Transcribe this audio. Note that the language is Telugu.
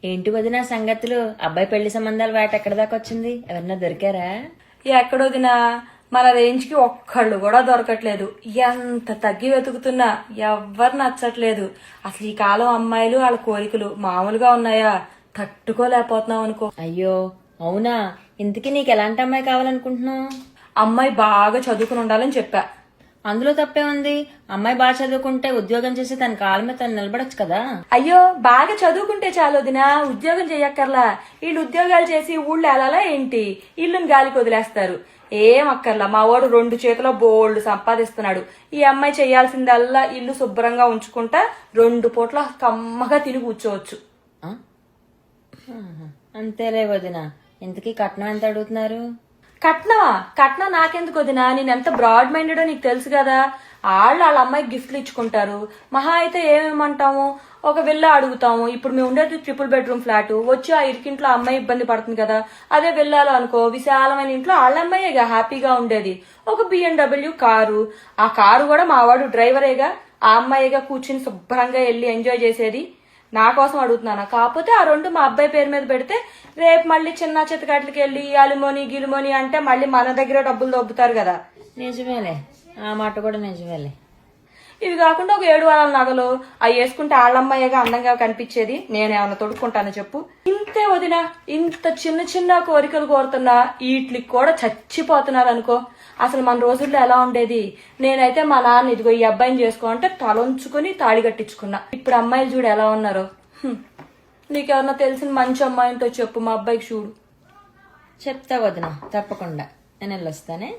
ఏంటి వదినా సంగతులు? అబ్బాయి పెళ్లి సంబంధాలు వేట ఎక్కడ దాకా వచ్చింది? ఎవరన్నా దొరికారా? ఎక్కడొదినా మన రేంజ్ కి ఒక్కళ్ళు కూడా దొరకట్లేదు. ఎంత తగ్గి వెతుకుతున్నా ఎవ్వరు నచ్చట్లేదు. అసలు ఈ కాలం అమ్మాయిలు వాళ్ళ కోరికలు మామూలుగా ఉన్నాయా? తట్టుకోలేకపోతున్నాం అనుకో. అయ్యో అవునా? ఇంతకీ నీకు ఎలాంటి అమ్మాయి కావాలనుకుంటున్నావు? అమ్మాయి బాగా చదువుకుని ఉండాలని చెప్పా. అందులో తప్పే ఉంది. అమ్మాయి బాగా చదువుకుంటే ఉద్యోగం చేసి తన కాళ్ళ మీద తను నిలబడొచ్చు కదా. అయ్యో బాగా చదువుకుంటే చాలు వదినా, ఉద్యోగం చెయ్యక్కర్లా. వీళ్ళు ఉద్యోగాలు చేసి ఊళ్ళో వెళ్ళాలా ఏంటి? ఇల్లుని గాలికి వదిలేస్తారు. ఏం అక్కర్లా. మా వాడు 2 చేతిలో బోల్డ్ సంపాదిస్తున్నాడు. ఈ అమ్మాయి చేయాల్సిందల్లా ఇల్లు శుభ్రంగా ఉంచుకుంటా 2 పూట్ల కమ్మగా తిని కూర్చోవచ్చు. ఆ? ఆహా. అంతేలే వదినా. ఇంతకీ కట్నం ఎంత అడుగుతున్నారు? కట్నం నాకెందుకు వదినా? నేను ఎంత బ్రాడ్ మైండెడో నీకు తెలుసు కదా. వాళ్ళ అమ్మాయికి గిఫ్ట్లు ఇచ్చుకుంటారు. మహా అయితే ఏమేమంటాము, ఒక విల్లా అడుగుతాము. ఇప్పుడు మేము ఉండేది 3 బెడ్రూమ్ ఫ్లాట్. వచ్చి ఆ ఇరికింట్లో అమ్మాయి ఇబ్బంది పడుతుంది కదా. అదే విల్లాలో అనుకో విశాలమైన ఇంట్లో వాళ్ళ అమ్మాయిగా హ్యాపీగా ఉండేది. ఒక BMW కారు. ఆ కారు కూడా మా వాడు డ్రైవరేగా, ఆ అమ్మాయిగా కూర్చుని శుభ్రంగా వెళ్ళి ఎంజాయ్ చేసేది. నా కోసం అడుగుతున్నాను. కాకపోతే ఆ 2 మా అబ్బాయి పేరు మీద పెడితే రేపు మళ్ళీ చిన్న చిత్తకాట్లకి వెళ్ళి అలిమోని గిలిమోని అంటే మళ్ళీ మన దగ్గర డబ్బులు దొబ్బుతారు కదా. నిజమేలే, ఆ మాట కూడా నిజమేలే. ఇవి కాకుండా ఒక 7 వారాల నగలు అవి వేసుకుంటే ఆళ్ళమ్మాయిగా అందంగా కనిపించేది. నేనేమన్నా తొడుక్కుంటాను చెప్పు? ఇంతే వదినా. ఇంత చిన్న చిన్న కోరికలు కోరుతున్నా వీటికి కూడా చచ్చిపోతున్నారు అనుకో. అసలు మన రోజుల్లో ఎలా ఉండేది? నేనైతే మా నాన్న ఇదిగో ఈ అబ్బాయిని చేసుకో అంటే తలొంచుకుని తాళి కట్టించుకున్నా. ఇప్పుడు అమ్మాయిలు చూడు ఎలా ఉన్నారో. నీకెవరన్నా తెలిసిన మంచి అమ్మాయితో చెప్పు, మా అబ్బాయికి చూడు. చెప్తా వదినా, తప్పకుండా. నేను వెళ్ళొస్తానే.